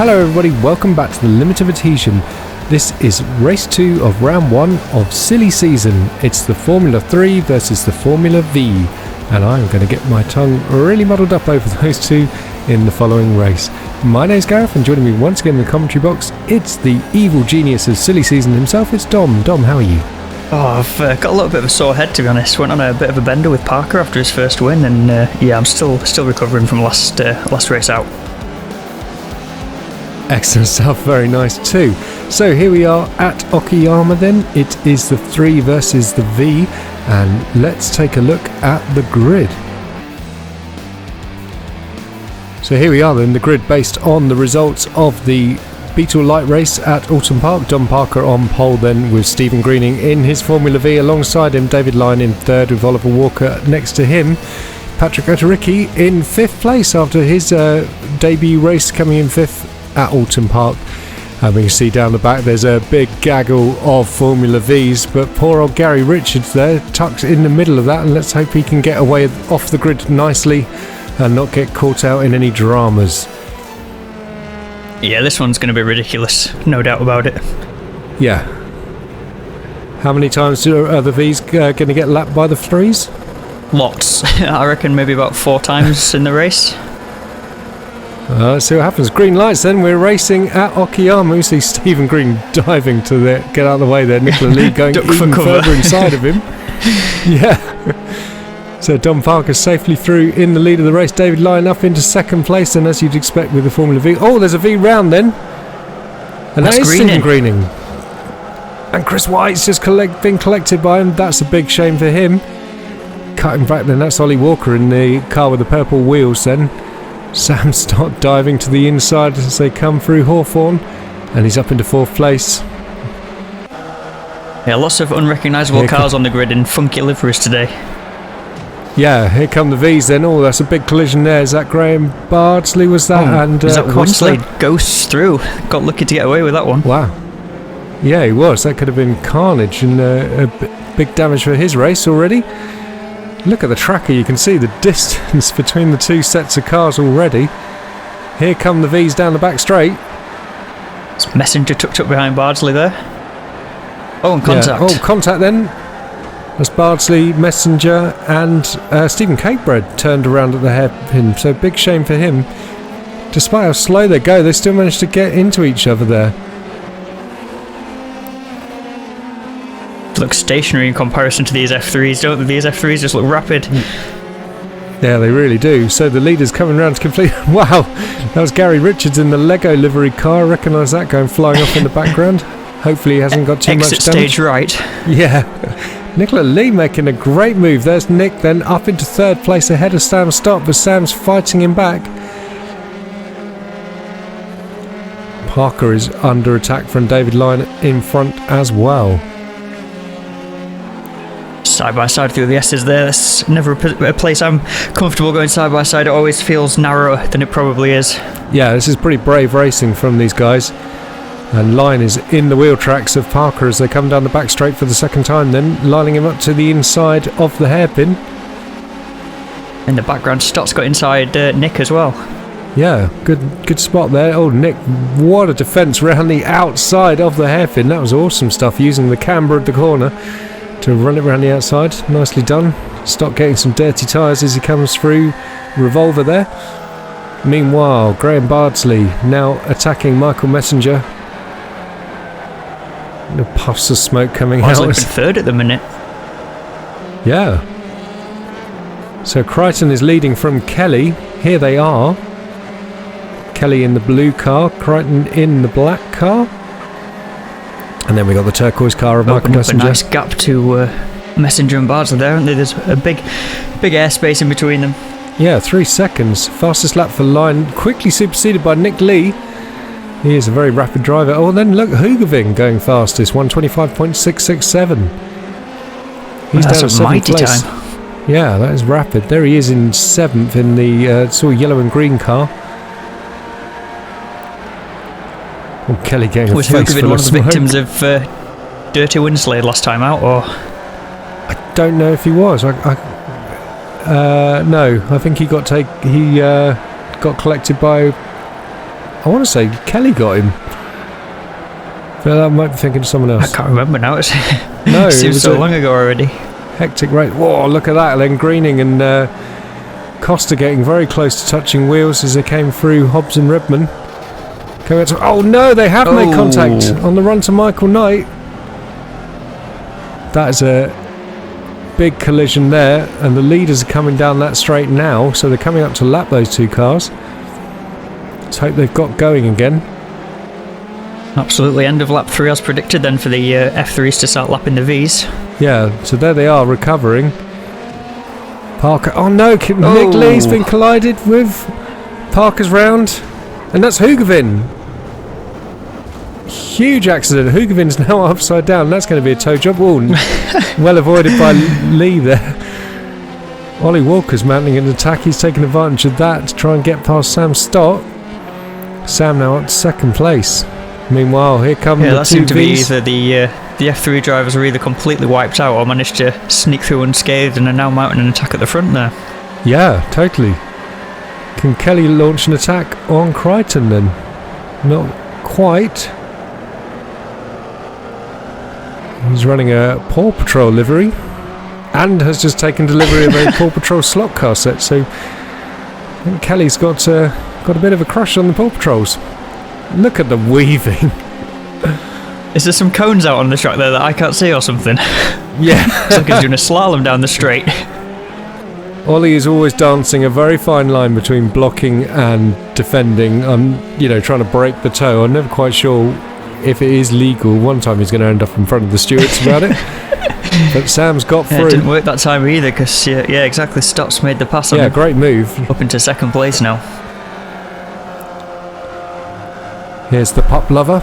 Hello everybody, welcome back to the Limit of Adhesion. This is race 2 of round 1 of silly season. It's the Formula 3 versus the Formula Vee, and I'm going to get my tongue really muddled up over those two in the following race. My name's Gareth, and joining me once again in the commentary box, it's the evil genius of silly season himself, it's Dom. Dom, how are you? Oh, I've got a little bit of a sore head, to be honest. Went on a bit of a bender with Parker after his first win, and yeah, I'm still recovering from last race out. Excellent stuff, very nice too. So here we are at Okayama then. It is the 3 versus the V, and let's take a look at the grid. So here we are then, the grid based on the results of the Beetle Light race at Alton Park. Dom Parker on pole then with Stephen Greening in his Formula V. Alongside him, David Lyon in 3rd with Oliver Walker next to him. Patrick Otoricki in 5th place after his debut race, coming in 5th at Alton Park. And we can see down the back there's a big gaggle of Formula V's, but poor old Gary Richards there tucked in the middle of that, and let's hope he can get away off the grid nicely and not get caught out in any dramas. Yeah, this one's going to be ridiculous, no doubt about it. Yeah. How many times are the V's going to get lapped by the 3s? Lots. I reckon maybe about 4 times in the race. Let's see what happens. Green lights then. We're racing at Okayama. We see Stephen Green diving to get out of the way there. Nicola Lee going even further inside of him. Yeah. So Dom Parker safely through in the lead of the race. David Lyon up into 2nd place, and as you'd expect with the Formula V. Oh, there's a V round then. And that is Stephen Greening. And Chris White's just been collected by him. That's a big shame for him. Cutting back then, that's Ollie Walker in the car with the purple wheels then. Sam Stott diving to the inside as they come through Hawthorne, and he's up into 4th place. Yeah, lots of unrecognisable cars on the grid in funky liveries today. Yeah, here come the V's then. Oh, that's a big collision there. Is that Graham Bardsley, was that? And is that Winsley goes through. Got lucky to get away with that one. Wow. Yeah, he was. That could have been carnage and big damage for his race already. Look at the tracker, you can see the distance between the 2 sets of cars already. Here come the V's down the back straight. It's Messenger tucked up behind Bardsley there. Oh, and contact. Yeah. Oh, contact then. As Bardsley, Messenger and Stephen Capebread turned around at the hairpin, so big shame for him. Despite how slow they go, they still managed to get into each other there. Look stationary in comparison to these F3s, don't they? These F3s just look rapid. Yeah, they really do. So the leader's coming around to complete. Wow, that was Gary Richards in the Lego livery car. I recognise that going flying off in the background. Hopefully he hasn't got too much damage. Exit stage right. Yeah. Nicola Lee making a great move. There's Nick then up into 3rd place ahead of Sam Stott, but Sam's fighting him back. Parker is under attack from David Lyon in front as well. Side by side through the S's there. That's never a place I'm comfortable going side by side. It always feels narrower than it probably is. Yeah, this is pretty brave racing from these guys. And Lyon is in the wheel tracks of Parker as they come down the back straight for the 2nd time, then lining him up to the inside of the hairpin. In the background, Stott's got inside Nick as well. Yeah, good spot there. Oh, Nick, what a defence round the outside of the hairpin. That was awesome stuff, using the camber of the corner to run it around the outside. Nicely done. Stott getting some dirty tyres as he comes through. Revolver there. Meanwhile, Graham Bardsley now attacking Michael Messenger. The puffs of smoke coming out. Bardsley's in 3rd at the minute. Yeah. So Crichton is leading from Kelly. Here they are. Kelly in the blue car, Crichton in the black car. And then we got the turquoise car of Michael Messenger. A nice gap to Messenger and Bardsley there, aren't they? There's a big airspace in between them. Yeah, 3 seconds. Fastest lap for Lyon, quickly superseded by Nick Lee. He is a very rapid driver. Oh, and then look, Hugaving going fastest, 125.667. He's down at 7th place. Time. Yeah, that is rapid. There he is in 7th in the sort of yellow and green car. Oh, Kelly getting a face full of smoke. Was Hugaving one of the victims of Dirty Winslade last time out, or? I don't know if he was. No, I think he got collected by I want to say Kelly got him. But I might be thinking of someone else. I can't remember now. No, it seems so long ago already. Hectic race. Whoa, look at that. Then Greening and Costa getting very close to touching wheels as they came through Hobbs and Redman. Oh no, they have made contact on the run to Michael Knight. That is a big collision there, and the leaders are coming down that straight now, so they're coming up to lap those two cars. Let's hope they've got going again. Absolutely, end of lap 3 as predicted then for the F3s to start lapping the Vs. Yeah, so there they are recovering. Parker, oh no, Nick Lee's been collided with Parker's round, and that's Hugavin. Huge accident. Hugavin's now upside down. That's going to be a tow job. Well avoided by Lee there. Ollie Walker's mounting an attack. He's taking advantage of that to try and get past Sam Stott. Sam now up to second place. Meanwhile, here come the that two seemed to be Vs. either the F3 drivers are either completely wiped out or managed to sneak through unscathed and are now mounting an attack at the front there. Yeah, totally. Can Kelly launch an attack on Crichton then? Not quite. He's running a Paw Patrol livery and has just taken delivery of a Paw Patrol slot car set, so I think Kelly's got a bit of a crush on the Paw Patrols. Look at the weaving. Is there some cones out on the track there that I can't see or something? Yeah. It's like he's doing a slalom down the straight. Ollie is always dancing a very fine line between blocking and defending. I'm, trying to break the toe. I'm never quite sure if it is legal. One time he's going to end up in front of the stewards about it. But Sam's got through. It didn't work that time either because, yeah, exactly. Stotts made the pass on him. Yeah, great move. Up into second place now. Here's the pup lover.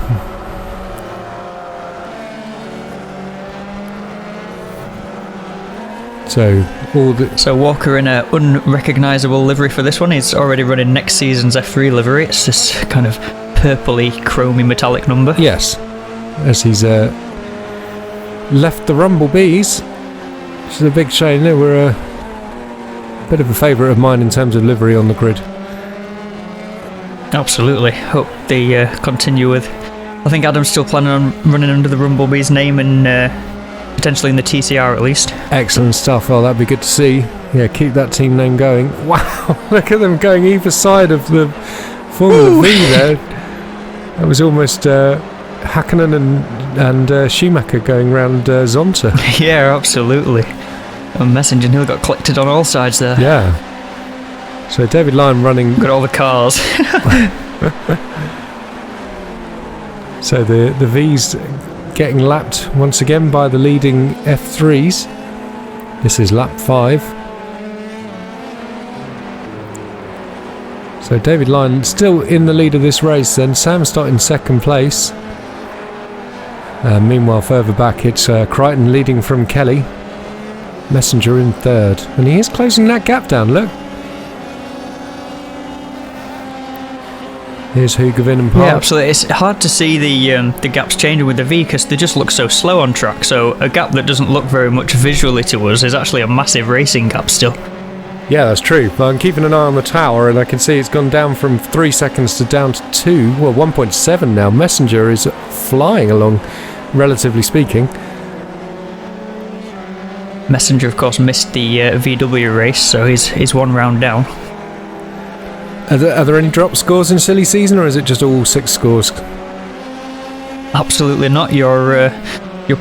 So Walker in an unrecognisable livery for this one. He's already running next season's F3 livery. It's this kind of purpley, chromy, metallic number. Yes, as he's left the Rumble Bees, which is a big shame. They were a bit of a favourite of mine in terms of livery on the grid. Absolutely. Hope they continue with. I think Adam's still planning on running under the Rumblebee's name and potentially in the TCR at least. Excellent stuff. Oh, that'd be good to see. Yeah, keep that team name going. Wow, look at them going either side of the Formula Vee there. That was almost Hakkinen and Schumacher going round Zonta. Yeah, absolutely. And Messenger Hill got collected on all sides there. Yeah. So David Lyon running. Got all the cars. So the V's getting lapped once again by the leading F3s. This is lap 5. So David Lyon still in the lead of this race then. Sam Stott in second place. Meanwhile further back it's Crichton leading from Kelly. Messenger in third. And he is closing that gap down, look. Here's Hugavin and Park. Yeah, absolutely. It's hard to see the gaps changing with the V because they just look so slow on track. So a gap that doesn't look very much visually to us is actually a massive racing gap still. Yeah, that's true. But I'm keeping an eye on the tower and I can see it's gone down from 3 seconds to down to 2. Well, 1.7 now. Messenger is flying along, relatively speaking. Messenger, of course, missed the VW race, so he's one round down. Are there any drop scores in silly season, or is it just all 6 scores? Absolutely not. Your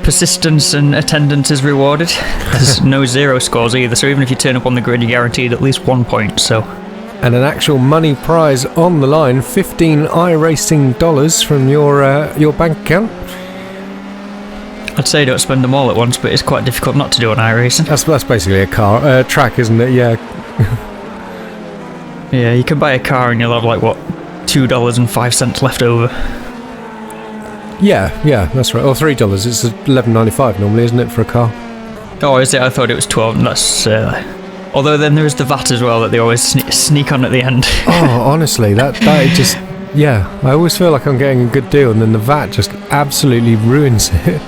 persistence and attendance is rewarded. There's no 0 scores either, so even if you turn up on the grid, you're guaranteed at least 1 point. So, and an actual money prize on the line, 15 iRacing dollars from your bank account. I'd say don't spend them all at once, but it's quite difficult not to do on iRacing. That's basically a track, isn't it? Yeah. Yeah, you can buy a car and you'll have like what, $2.05 left over. Yeah, that's right. Or $3. It's $11.95 normally, isn't it, for a car? Oh, is it? I thought it was 12. That's. Although then there is the VAT as well that they always sneak on at the end. Oh, honestly, that just. Yeah, I always feel like I'm getting a good deal, and then the VAT just absolutely ruins it.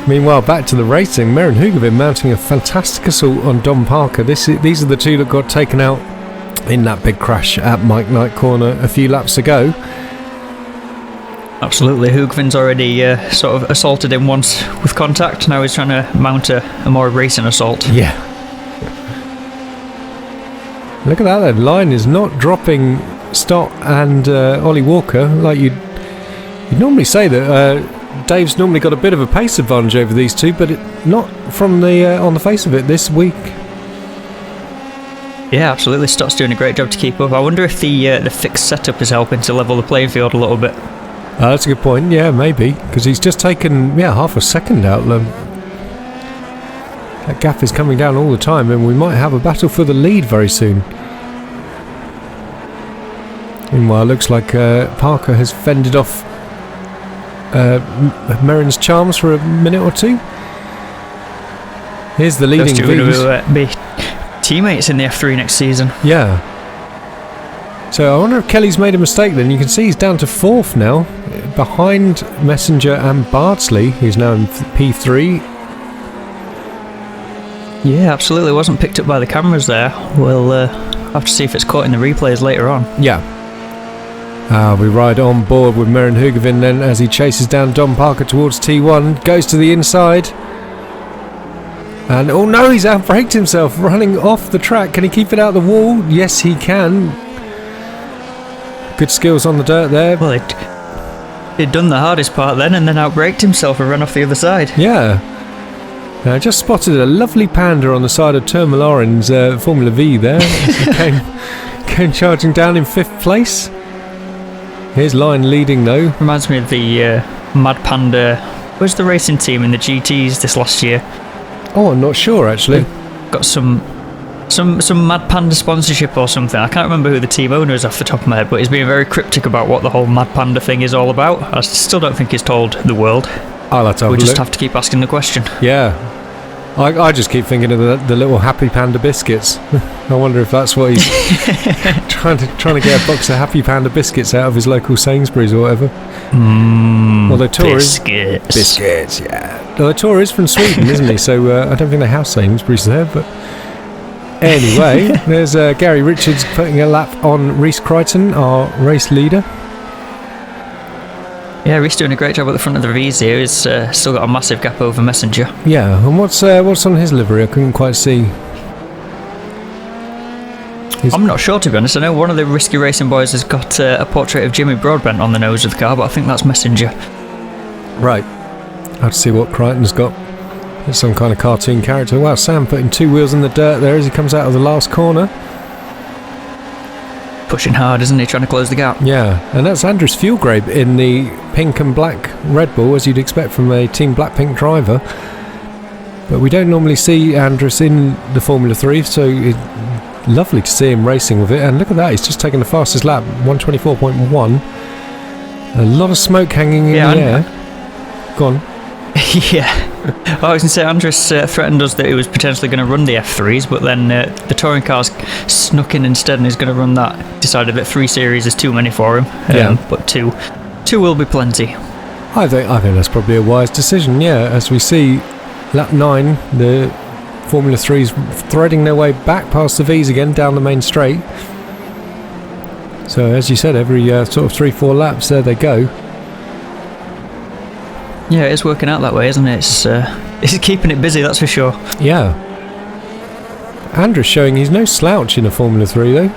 Meanwhile, back to the racing. Merrin Hugavin mounting a fantastic assault on Dom Parker. These are the two that got taken out in that big crash at Mike Knight Corner a few laps ago. Absolutely. Hoogvin's already sort of assaulted him once with contact. Now he's trying to mount a more racing assault. Yeah. Look at that, the line is not dropping Stott and Ollie Walker like you'd normally say that Dave's normally got a bit of a pace advantage over these two, but not from the on the face of it this week. Yeah, absolutely. Stott's doing a great job to keep up. I wonder if the fixed setup is helping to level the playing field a little bit. That's a good point. Yeah, maybe, because he's just taken half a second out. That gap is coming down all the time, and we might have a battle for the lead very soon. Meanwhile, it looks like Parker has fended off Merrin's charms for a minute or two. Here's the leading Vees. Be teammates in the F3 next season. Yeah. So I wonder if Kelly's made a mistake then. You can see he's down to 4th now, behind Messenger and Bardsley, who's now in P3. Yeah, absolutely. It wasn't picked up by the cameras there. We'll have to see if it's caught in the replays later on. Yeah. We ride on board with Merrin Hoogeveen then as he chases down Dom Parker towards T1, goes to the inside. And oh no, he's outbraked himself, running off the track. Can he keep it out the wall? Yes, he can. Good skills on the dirt there. Well, he'd done the hardest part then and then outbraked himself and ran off the other side. Yeah. I just spotted a lovely panda on the side of Tourmalorin's Formula Vee there. came charging down in 5th place. Here's Line leading though. Reminds me of the Mad Panda. Where's the racing team in the GTs this last year? Oh, I'm not sure actually. Got some Mad Panda sponsorship or something. I can't remember who the team owner is off the top of my head, but he's being very cryptic about what the whole Mad Panda thing is all about. I still don't think he's told the world. I'll have to have we just have to keep asking the question. Yeah. I just keep thinking of the little Happy Panda biscuits. I wonder if that's what he's trying to get a box of Happy Panda biscuits out of his local Sainsbury's or whatever. Although Tor biscuits, yeah. Although Tor is from Sweden, isn't he? So I don't think they have Sainsbury's there. But anyway, there's Gary Richards putting a lap on Reece Crichton, our race leader. Yeah, Reece doing a great job at the front of the V's here. He's still got a massive gap over Messenger. Yeah, and what's on his livery? I couldn't quite see. I'm not sure, to be honest. I know one of the Risky Racing boys has got a portrait of Jimmy Broadbent on the nose of the car, but I think that's Messenger. Right. I'll have to see what Crichton's got. It's some kind of cartoon character. Wow, Sam putting 2 wheels in the dirt there as he comes out of the last corner. Pushing hard, isn't he? Trying to close the gap. Yeah, and that's Andres Fuelgrabe in the pink and black Red Bull, as you'd expect from a Team Blackpink driver. But we don't normally see Andres in the Formula 3, so it's lovely to see him racing with it. And look at that, he's just taken the fastest lap, 124.1. A lot of smoke hanging in the air. Go on. Yeah. I was going to say, Andres threatened us that he was potentially going to run the F3s, but then the touring cars snuck in instead and he's going to run that. Decided that 3 series is too many for him, but two will be plenty. I think that's probably a wise decision, yeah. As we see lap 9, the Formula 3s threading their way back past the V's again down the main straight. So as you said, every sort of 3-4 laps, there they go. Yeah, it's working out that way, isn't it? It's keeping it busy, that's for sure. Yeah. Andres showing he's no slouch in a Formula 3, though.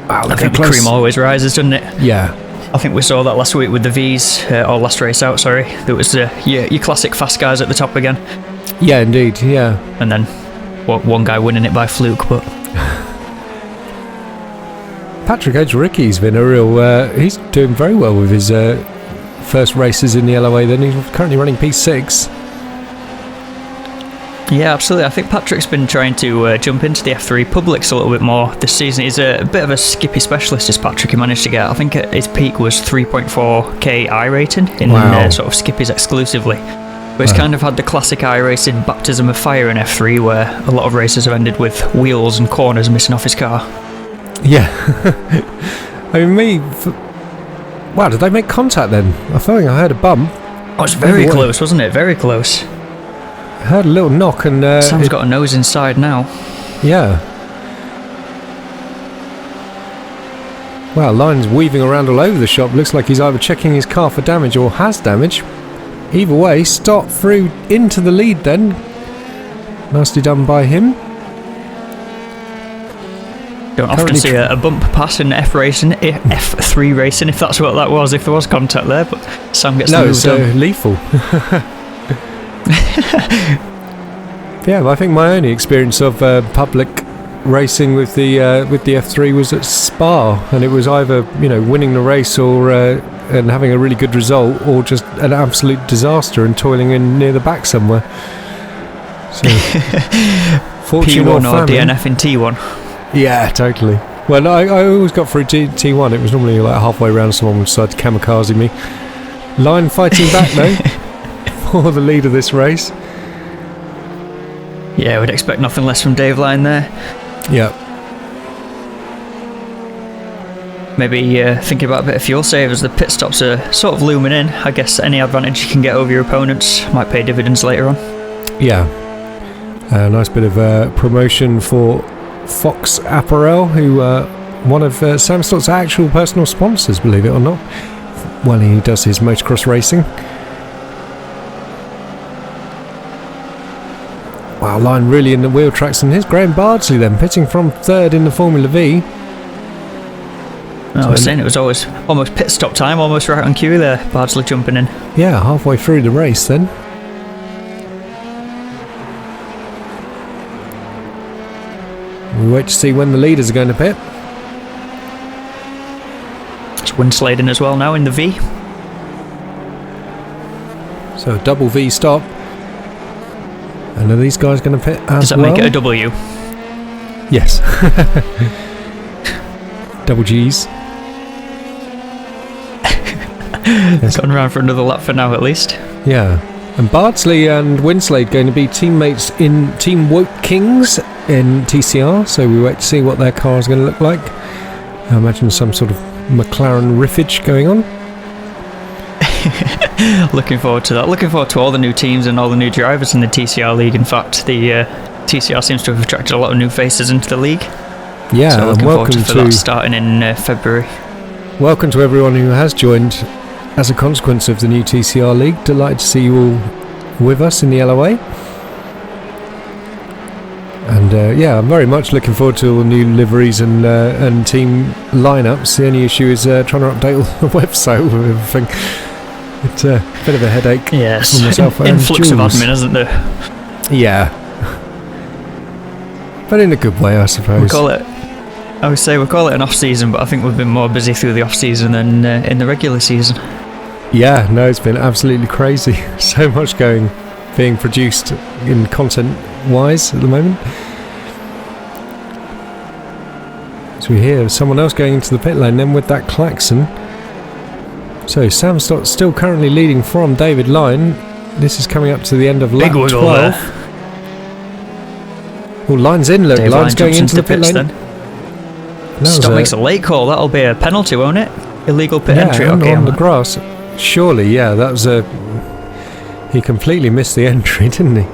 Wow, I think the cream always rises, doesn't it? Yeah. I think we saw that last week with the V's, or last race out, sorry. There was your classic fast guys at the top again. Yeah, indeed, yeah. And then one guy winning it by fluke, but... Patrick Edgericky's been a real... he's doing very well with his first races in the LOA then. He's currently running P6. Yeah, absolutely. I think Patrick's been trying to jump into the F3 publics a little bit more this season. He's a bit of a skippy specialist, as Patrick. He managed to get, I think his peak was 3.4k iRating in sort of skippies exclusively. But he's kind of had the classic iRacing baptism of fire in F3, where a lot of races have ended with wheels and corners missing off his car. Yeah. I mean, wow, did they make contact then? I feel like I heard a bump. Oh, it was very close, wasn't it? Very close. I heard a little knock and... Sam's got a nose inside now. Yeah. Wow, Line's weaving around all over the shop. Looks like he's either checking his car for damage or has damage. Either way, start through into the lead then. Nicely done by him. Don't often see a bump pass in F3 racing, if that's what that was, if there was contact there, but Sam gets the move done. Lethal. Yeah, I think my only experience of public racing with the F3 was at Spa, and it was either winning the race or and having a really good result, or just an absolute disaster and toiling in near the back somewhere. So, fortune P1 or DNF in T1. Yeah, totally. Well, I always got through T1. It was normally like halfway around someone would decide to kamikaze me. Line fighting back though for the lead of this race. Yeah, we'd expect nothing less from Dave Line there. Yeah. Maybe thinking about a bit of fuel save as the pit stops are sort of looming in. I guess any advantage you can get over your opponents might pay dividends later on. Yeah. A nice bit of promotion for Fox Apparel, who one of Sam Stott's actual personal sponsors, believe it or not, when he does his motocross racing. Wow, Line really in the wheel tracks, and here's Graham Bardsley then, pitting from third in the Formula Vee. I was saying it was always almost pit stop time, almost right on cue there, Bardsley jumping in. Yeah, halfway through the race then. We wait to see when the leaders are going to pit. It's windslading as well now in the V. So a double V stop. And are these guys going to pit as well? Does that make it a W? Yes. Double G's. Yes. Gone round for another lap for now at least. Yeah. And Bardsley and Winslade going to be teammates in Team Woke Kings in TCR, so we wait to see what their car is going to look like. I imagine some sort of McLaren riffage going on. Looking forward to that. Looking forward to all the new teams and all the new drivers in the TCR league. In fact, the TCR seems to have attracted a lot of new faces into the league. Yeah, so looking welcome forward to that starting in February. Welcome to everyone who has joined as a consequence of the new TCR league. Delighted to see you all with us in the LOA. And yeah, I'm very much looking forward to all the new liveries and team lineups. The only issue is trying to update all the website with everything. It's a bit of a headache. Yes, for myself and influx Jules. of admin, isn't there? Yeah, but in a good way, I suppose. I would say we call it an off-season, but I think we've been more busy through the off-season than in the regular season. Yeah, no, it's been absolutely crazy. So much being produced in content-wise at the moment. So we hear someone else going into the pit lane then with that klaxon. So Sam Stott still currently leading from David Line. This is coming up to the end of lap 12. Oh, Line's in, look. Line's going into the pit lane. Then. Stott makes a late call. That'll be a penalty, won't it? Illegal pit entry. Okay, on the grass. Surely, yeah. That was he completely missed the entry, didn't he?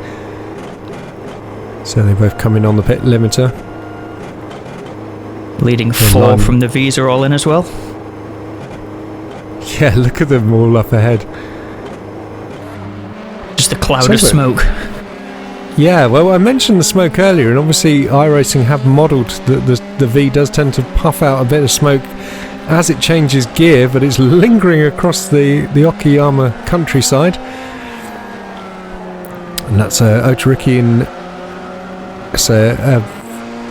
So they both come in on the pit limiter. Leading 4 from the V's are all in as well. Yeah, look at them all up ahead. Just a cloud of smoke. Yeah, well, I mentioned the smoke earlier, and obviously iRacing have modelled that the V does tend to puff out a bit of smoke as it changes gear, but it's lingering across the Okayama countryside. And that's Otariki in...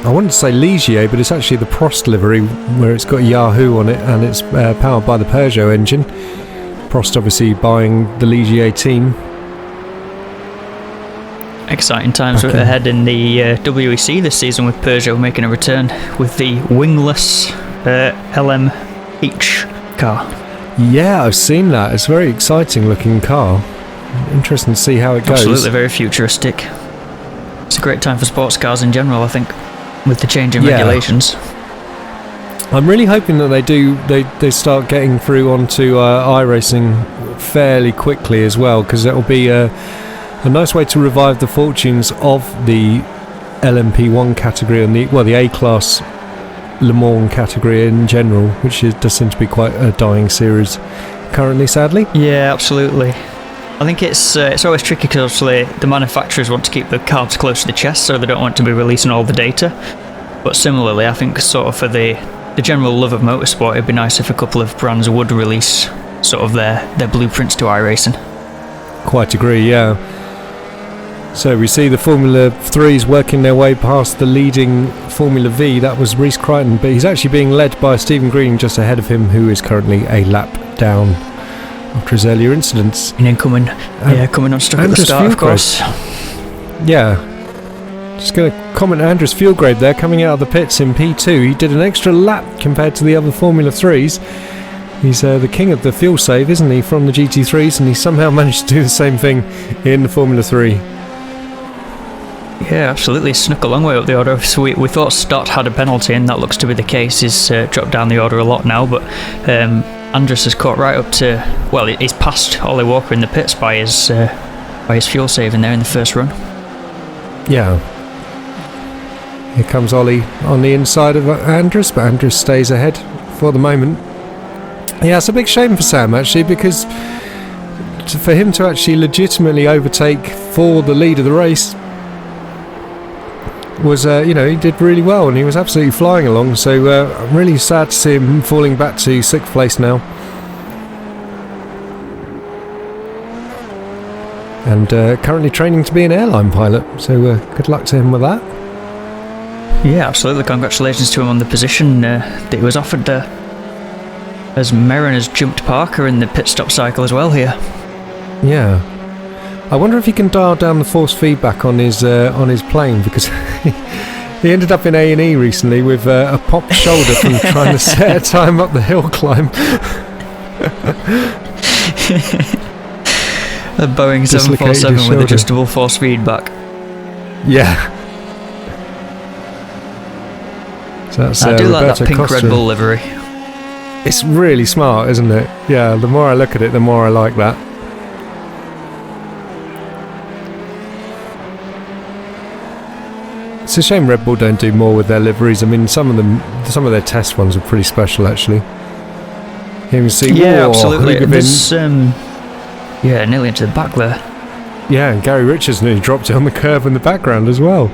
I wanted to say Ligier, but it's actually the Prost livery, where it's got Yahoo on it, and it's powered by the Peugeot engine. Prost obviously buying the Ligier team. Exciting times ahead in the WEC this season, with Peugeot making a return with the wingless LMH car. Yeah, I've seen that. It's a very exciting looking car. Interesting to see how it goes. Absolutely very futuristic. It's a great time for sports cars in general, I think, with the change in regulations. I'm really hoping that they start getting through onto iRacing fairly quickly as well, because that will be a nice way to revive the fortunes of the LMP1 category and the A-class Le Mans category in general, which does seem to be quite a dying series currently, sadly. Yeah, absolutely. I think it's always tricky because obviously the manufacturers want to keep the cards close to the chest, so they don't want to be releasing all the data. But similarly, I think sort of for the general love of motorsport, it'd be nice if a couple of brands would release sort of their blueprints to iRacing. Quite agree, yeah. So we see the Formula 3s working their way past the leading Formula Vee. That was Rhys Crichton, but he's actually being led by Stephen Green just ahead of him, who is currently a lap down after his earlier incidents. And then coming on stuck at the start, of course. Yeah. Just going to comment Andres Fieldgrave there, coming out of the pits in P2. He did an extra lap compared to the other Formula 3s. He's the king of the fuel save, isn't he, from the GT3s, and he somehow managed to do the same thing in the Formula 3. Yeah, absolutely. Snuck a long way up the order. So we thought Stott had a penalty, and that looks to be the case. He's dropped down the order a lot now, but Andres has caught right up to... Well, he's passed Ollie Walker in the pits by his fuel saving there in the first run. Yeah. Here comes Ollie on the inside of Andres, but Andres stays ahead for the moment. Yeah, it's a big shame for Sam, actually, because for him to actually legitimately overtake for the lead of the race was, he did really well and he was absolutely flying along. So I'm really sad to see him falling back to 6th place now. And currently training to be an airline pilot, so good luck to him with that. Yeah, absolutely. Congratulations to him on the position that he was offered there. As Merrin has jumped Parker in the pit stop cycle as well here. Yeah. I wonder if he can dial down the force feedback on his plane, because he ended up in A&E recently with a popped shoulder from trying to set a time up the hill climb. A Boeing 747 with adjustable force feedback. Yeah. So that's, I do like Roberto that pink Costa. Red Bull livery. It's really smart, isn't it? Yeah, the more I look at it, the more I like that. It's a shame Red Bull don't do more with their liveries. I mean, some of their test ones are pretty special, actually. Here we see. Yeah, absolutely. Nearly into the back there. Yeah, and Gary Richards nearly dropped it on the curve in the background as well.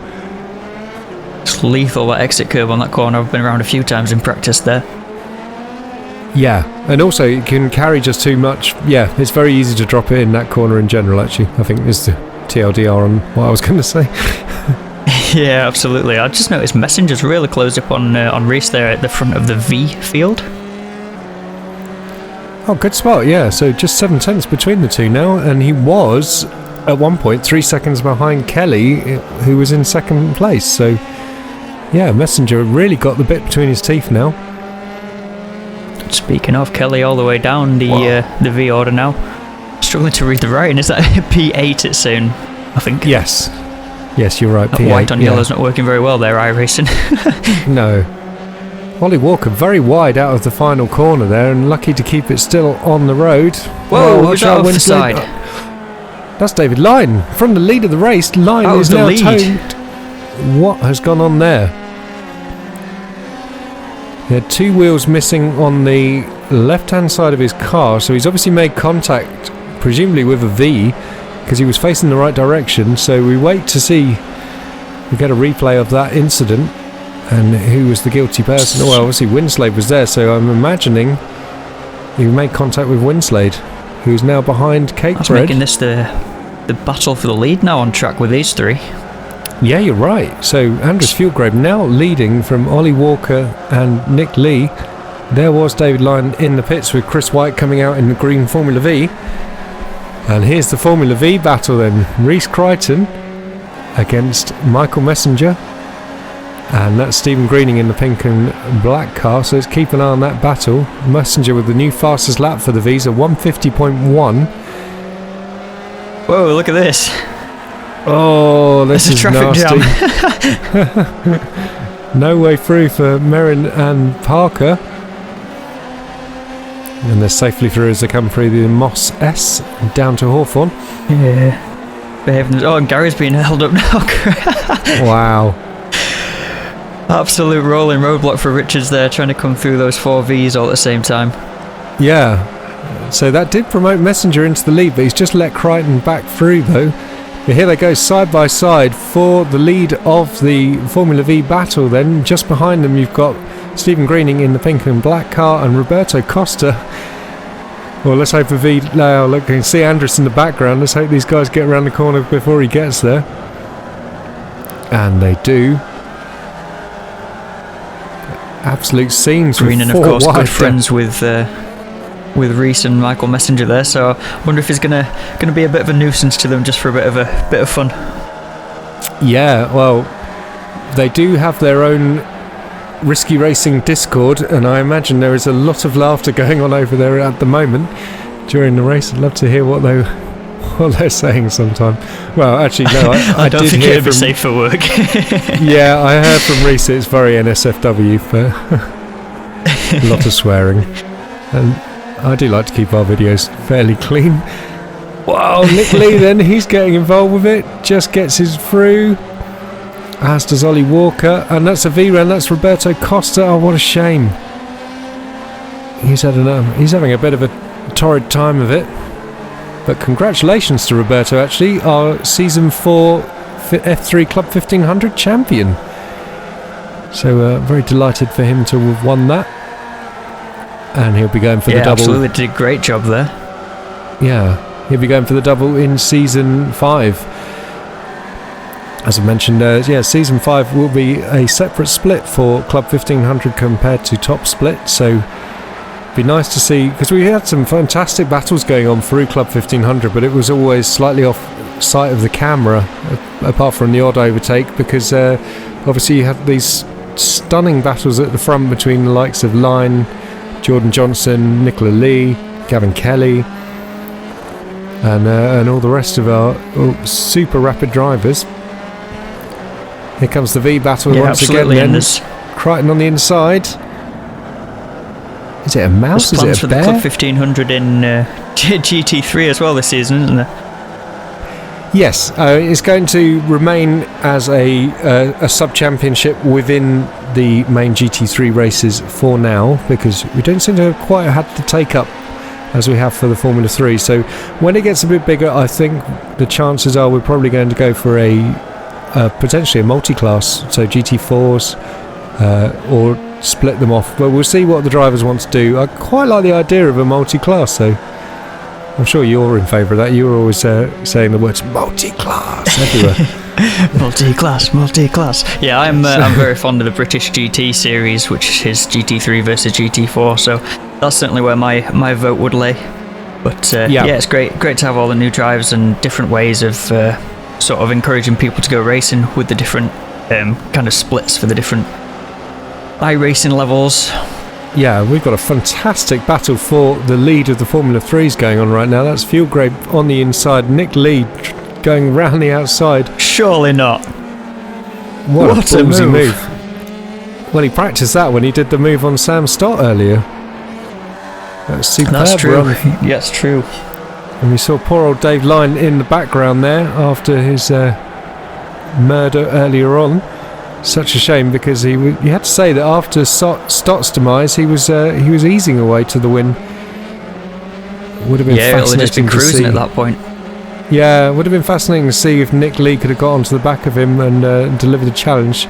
It's lethal, that exit curve on that corner. I've been around a few times in practice there. Yeah, and also it can carry just too much. Yeah, it's very easy to drop it in that corner in general, actually. I think is the TLDR on what I was going to say. Yeah, absolutely. I just noticed Messenger's really closed up on Rhys there at the front of the V field. Oh, good spot, yeah. So just 7 tenths between the two now, and he was at one point 3 seconds behind Kelly, who was in second place. So yeah, Messenger really got the bit between his teeth now. Speaking of, Kelly all the way down the V order now. Struggling to read the writing. Is that P8 it's soon, I think? Yes, you're right. That P8, white on yellow's not working very well there, iRacing. No. Ollie Walker very wide out of the final corner there, and lucky to keep it still on the road. Whoa, who's out of the side? That's David Lyne. From the lead of the race, Lyne is now towed. What has gone on there? He had 2 wheels missing on the left-hand side of his car, so he's obviously made contact, presumably with a V, because he was facing the right direction. So we wait to see. We get a replay of that incident and who was the guilty person. Well, obviously Winslade was there, so I'm imagining he made contact with Winslade, who's now behind Cake That's Bread. making this the battle for the lead now on track with these 3. Yeah, you're right. So Andres Fieldgrave now leading from Ollie Walker and Nick Lee. There was David Lyne in the pits with Chris White coming out in the green Formula V. And here's the Formula V battle then. Rhys Crichton against Michael Messenger. And that's Stephen Greening in the pink and black car. So let's keep an eye on that battle. Messenger with the new fastest lap for the Visa, 150.1. Whoa, look at this. Oh, this is nasty. Jam. No way through for Merrin and Parker. And they're safely through as they come through the Moss S down to Hawthorne. Yeah. Oh, and Gary's being held up now. Wow. Absolute rolling roadblock for Richards there, trying to come through those 4Vs all at the same time. Yeah, so that did promote Messenger into the lead, but he's just let Crichton back through though. But here they go side by side for the lead of the Formula Vee battle then. Just behind them you've got Stephen Greening in the pink and black car and Roberto Costa. Well, let's hope for Vee. Now look, you can see Andrus in the background. Let's hope these guys get around the corner before he gets there. And they do. Absolute scenes. Greening, of course, good friends with Reese and Michael Messenger there, so I wonder if he's gonna be a bit of a nuisance to them just for a bit of fun. Yeah, well, they do have their own Risky Racing Discord, and I imagine there is a lot of laughter going on over there at the moment during the race. I'd love to hear what they're saying sometime. Well, actually, no, I don't think it'd be safe for work. Yeah, I heard from Reese it's very NSFW, but a lot of swearing. And I do like to keep our videos fairly clean. Wow, Nick Lee then, he's getting involved with it, just gets his through, as does Ollie Walker, and that's a V-run, that's Roberto Costa. Oh, what a shame. He's having a bit of a torrid time of it. But congratulations to Roberto, actually, our Season 4 F3 Club 1500 champion. So very delighted for him to have won that. And he'll be going for the double. Absolutely, did a great job there. Yeah, he'll be going for the double in Season 5. As I mentioned, Season 5 will be a separate split for Club 1500 compared to Top Split, so be nice to see, because we had some fantastic battles going on through Club 1500, but it was always slightly off sight of the camera, apart from the odd overtake, because obviously you had these stunning battles at the front between the likes of Line, Jordan Johnson, Nicola Lee, Gavin Kelly, and all the rest of our super rapid drivers. Here comes the V battle once again then. Crichton on the inside. Is it a mouse? Is it a bear? There's plans for the Club 1500 in GT3 as well this season, isn't there? Yes, it's going to remain as a sub-championship within the main GT3 races for now, because we don't seem to have quite had the take-up as we have for the Formula 3. So when it gets a bit bigger, I think the chances are we're probably going to go for potentially a multi-class, so GT4s or split them off, but we'll see what the drivers want to do. I quite like the idea of a multi-class, so I'm sure you're in favour of that. You were always saying the words multi-class everywhere. multi-class. Yeah, I'm very fond of the British GT series, which is GT3 versus GT4, so that's certainly where my vote would lay. But yeah, it's great to have all the new drives and different ways of sort of encouraging people to go racing with the different kind of splits for the different iRacing levels. Yeah, we've got a fantastic battle for the lead of the Formula 3s going on right now. That's Fuel Grape on the inside, Nick Lee going round the outside. Surely not. What a ballsy move. Well, he practiced that when he did the move on Sam Stott earlier. That's superb. That's true. Run. Yes, true. And we saw poor old Dave Lyne in the background there after his murder earlier on. Such a shame, because you had to say that after Stott's demise, he was easing away to the win. Would have been fascinating just been cruising at that point. Yeah, it would have been fascinating to see if Nick Lee could have got onto the back of him and delivered the challenge,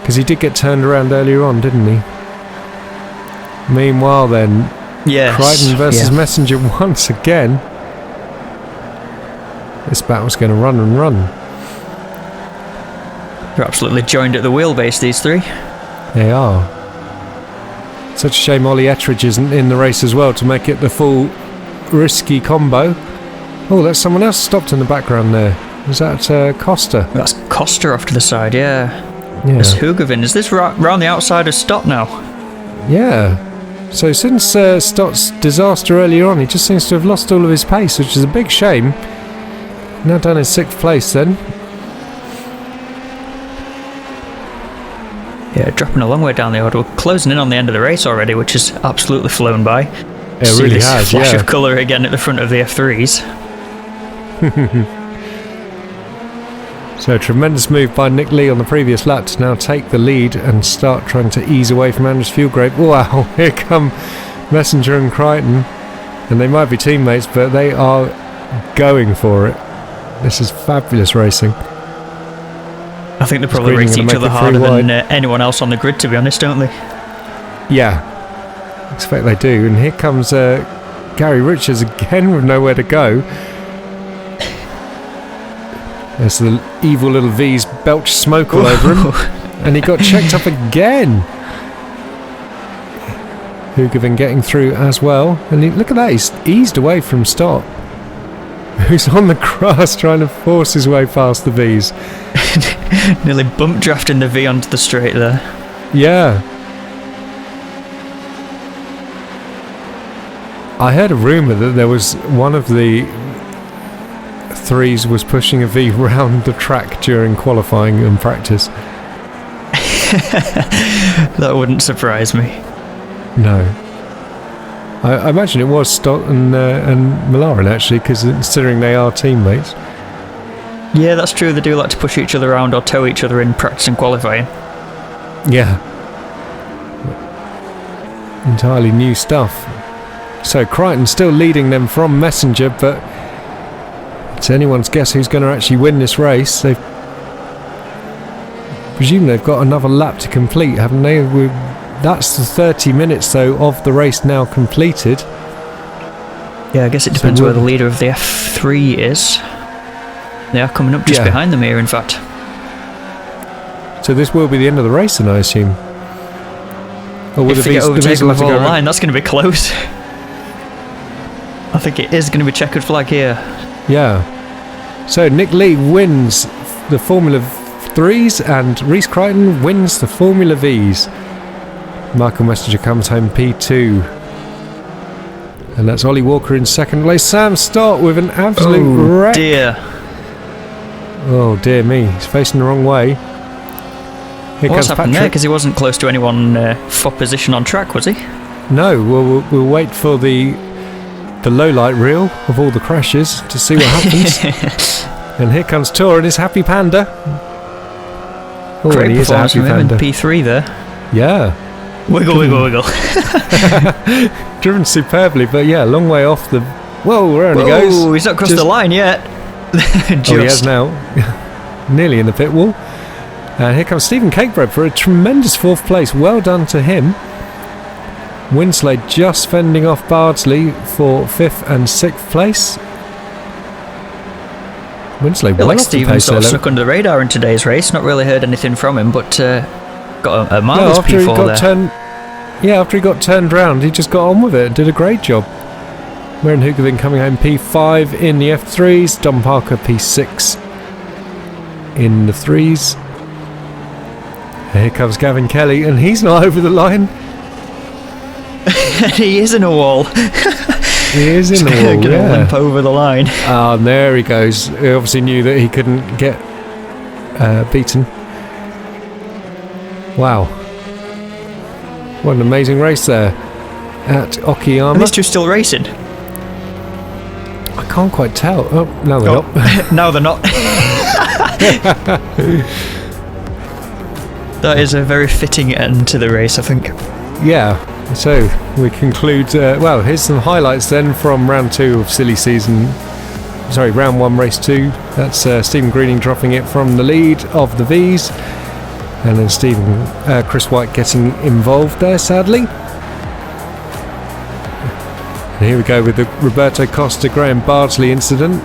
because he did get turned around earlier on, didn't he? Meanwhile, then, Crichton versus Messenger once again. This battle's going to run and run. They're absolutely joined at the wheelbase, these three. They are. Such a shame Ollie Ettridge isn't in the race as well to make it the full risky combo. Oh, that's someone else stopped in the background there. Is that Costa? That's Costa off to the side, yeah. It's Hugovin. Is this round the outside of Stott now? Yeah. So since Stott's disaster earlier on, he just seems to have lost all of his pace, which is a big shame. Now down in 6th place then. Yeah, dropping a long way down the order. We're closing in on the end of the race already, which has absolutely flown by. It really has, flash of colour again at the front of the F3s. So tremendous move by Nick Lee on the previous lap to now take the lead and start trying to ease away from Anders Fieldgrave. Wow, here come Messenger and Crichton, and they might be teammates, but they are going for it. This is fabulous racing. I think they probably race each other harder than anyone else on the grid, to be honest, don't they? Yeah, I expect they do. And here comes Gary Richards again with nowhere to go. There's the evil little V's belch smoke all over him. And he got checked up again. Hoogervin getting through as well. And look at that, he's eased away from Stott, who's on the grass trying to force his way past the V's. Nearly bump drafting the V onto the straight there. Yeah. I heard a rumour that there was one of the threes was pushing a V round the track during qualifying and practice. That wouldn't surprise me. No. I imagine it was Stott and Malaren, actually, because considering they are teammates. Yeah, that's true. They do like to push each other around or tow each other in practice and qualifying. Yeah. Entirely new stuff. So Crichton still leading them from Messenger, but it's anyone's guess who's going to actually win this race. They've presumed they've got another lap to complete, haven't they? That's the 30 minutes, though, of the race now completed. Yeah, I guess it depends where the leader of the F3 is. They are coming up just behind them here, in fact. So this will be the end of the race, then, I assume. Or if they get overtaken before the line, that's going to be close. I think it is going to be checkered flag here. Yeah. So Nick Lee wins the Formula 3s and Reece Crichton wins the Formula Vs. Michael Messenger comes home P2. And that's Ollie Walker in second place. Sam Stott with an absolute wreck. Dear. Oh dear me, he's facing the wrong way. What's happened there? Because he wasn't close to anyone for position on track, was he? No, we'll wait for the low light reel of all the crashes to see what happens. And here comes Tor and his happy panda. Oh, great he is a performance happy from him panda. in P3 there. Yeah. Wiggle, wiggle, wiggle. Driven superbly, but yeah, long way off the... Whoa, where he goes. Oh, he's not crossed the line yet. Oh, he has now. Nearly in the pit wall. And here comes Stephen Cakebread for a tremendous fourth place. Well done to him. Winslade just fending off Bardsley for 5th and 6th place. Winslade well like off Stephen sort of snuck under the radar in today's race. Not really heard anything from him, but got a marvellous P4 there. After he got turned round, he just got on with it. Did a great job. Maren Hoogervin coming home P5 in the F3s. Dom Parker P6 in the 3s. Here comes Gavin Kelly, and he's not over the line. He is in a wall. He is in the wall, gonna limp over the line. Ah, and there he goes. He obviously knew that he couldn't get beaten. Wow. What an amazing race there at Okayama. Are these two still racing? I can't quite tell. Oh, no they're not. No, they're not. That is a very fitting end to the race, I think. Yeah, so we conclude... well, here's some highlights then from round 2 of silly season. Sorry, round 1, race 2. That's Stephen Greening dropping it from the lead of the Vs. And then Chris White getting involved there, sadly. And here we go with the Roberto Costa Graham Bardsley incident.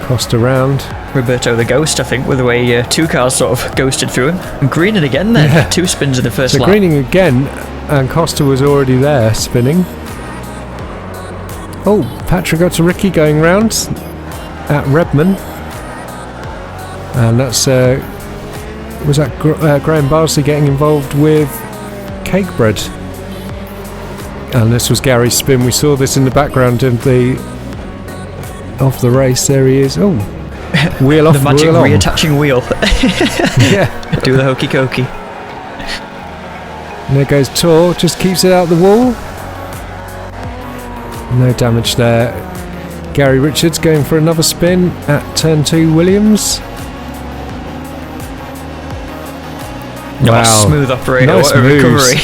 Costa round. Roberto the Ghost, I think, with the way 2 cars sort of ghosted through him. And Greening again there. Yeah. 2 spins in the first lap. So Greening again, and Costa was already there spinning. Oh, Patrick Otoricki going round at Redman. And that's... was that Graham Bardsley getting involved with Cakebread? And this was Gary's spin. We saw this in the background of the race. There he is. Oh, wheel off, the magic wheel reattaching wheel. Yeah. Do the hokey cokey. And there goes Tor. Just keeps it out the wall. No damage there. Gary Richards going for another spin at turn 2 Williams. Wow. Smooth operator, nice what a moves. recovery.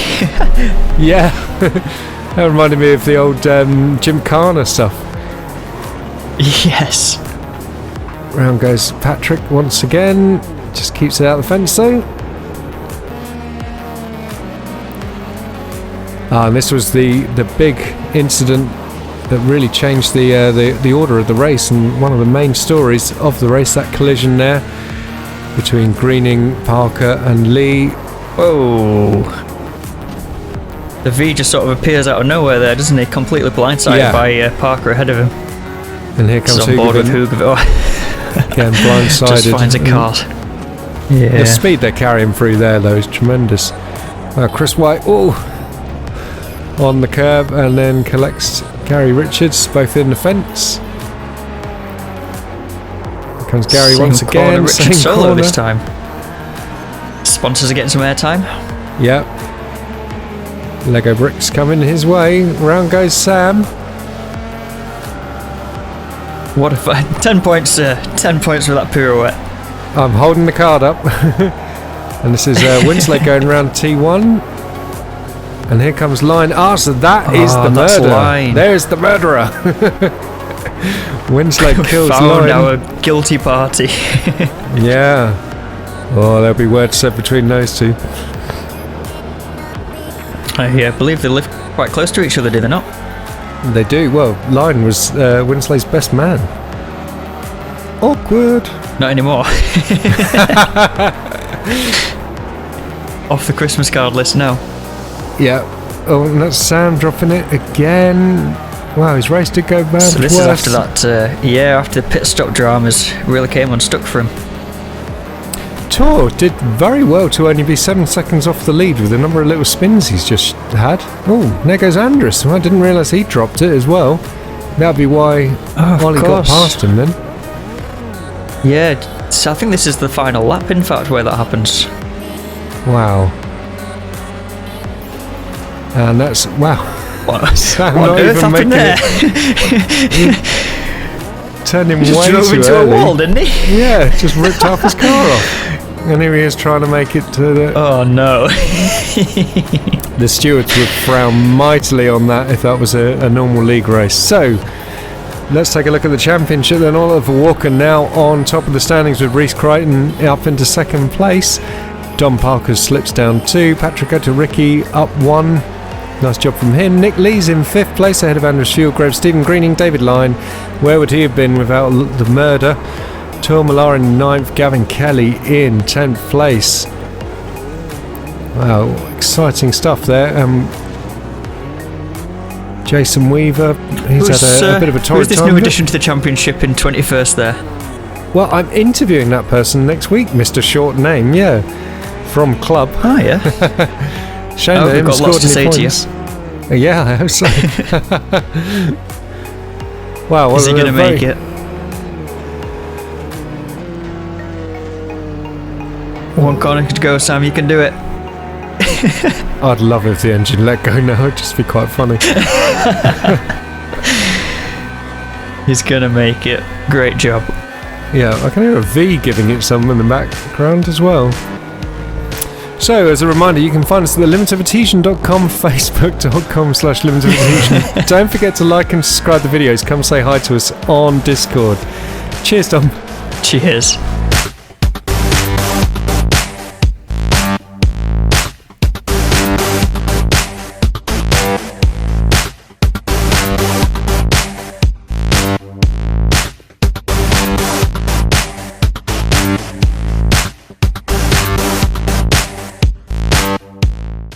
Yeah, that reminded me of the old Gymkhana stuff. Yes. Round goes Patrick once again. Just keeps it out of the fence though. And this was the big incident that really changed the order of the race, and one of the main stories of the race, that collision there between Greening, Parker and Lee. Whoa. The V just sort of appears out of nowhere there, doesn't he? Completely blindsided by Parker ahead of him. And here comes Hoogerveen. Again, blindsided. Just finds a car. Yeah. The speed they're carrying through there though is tremendous. Chris White, on the curb, and then collects Gary Richards, both in the fence. Here comes Gary once again. Richard solo this time. Sponsors are getting some airtime. Yep. Lego bricks coming his way. Round goes Sam. What a fight. 10 points for that pirouette. I'm holding the card up. And this is Winslet going round T1. And here comes Line. So that is the murderer. Line. There's the murderer. Winslet kills Line. Line. Our guilty party. Yeah. There'll be words said between those two. I believe they live quite close to each other, do they not? They do. Well, Line was Winslet's best man. Awkward. Not anymore. Off the Christmas card list now. Yeah. And that's Sam dropping it again. Wow, his race did go bad. So this is after that, after the pit stop dramas really came unstuck for him. Tor did very well to only be 7 seconds off the lead with a number of little spins he's just had. There goes Andrus. I didn't realise he dropped it as well. That'd be why Ollie got past him then. Yeah, so I think this is the final lap, in fact, where that happens. Wow. And that's... Wow. What on earth happened there? Turned him he way drove too into early. a wall, didn't he? Yeah, just ripped half his car off. And here he is trying to make it to the... Oh no. The stewards would frown mightily on that if that was a normal league race. So, let's take a look at the championship then. Oliver Walker now on top of the standings with Reece Crichton up into second place. Dom Parker slips down 2. Patrick Ricky up 1. Nice job from him. Nick Lee's in 5th place ahead of Andrew Fieldgrove, Stephen Greening, David Line. Where would he have been without the murder? Tor Millar in 9th, Gavin Kelly in 10th place. Wow, exciting stuff there. Jason Weaver, he's had a bit of a torrid time. Who's this new addition to the championship in 21st there? Well, I'm interviewing that person next week, Mr. Short Name, from Club. Oh, yeah. Shame they haven't got lots to say to you. Yeah, I hope so. Wow, is he going to make it? One corner to go, Sam, you can do it. I'd love if the engine let go now, it'd just be quite funny. He's going to make it. Great job. Yeah, I can hear a V giving it some in the background as well. So, as a reminder, you can find us at the limitofadhesion.com, facebook.com/limitofadhesion. Don't forget to like and subscribe the videos. Come say hi to us on Discord. Cheers, Dom. Cheers.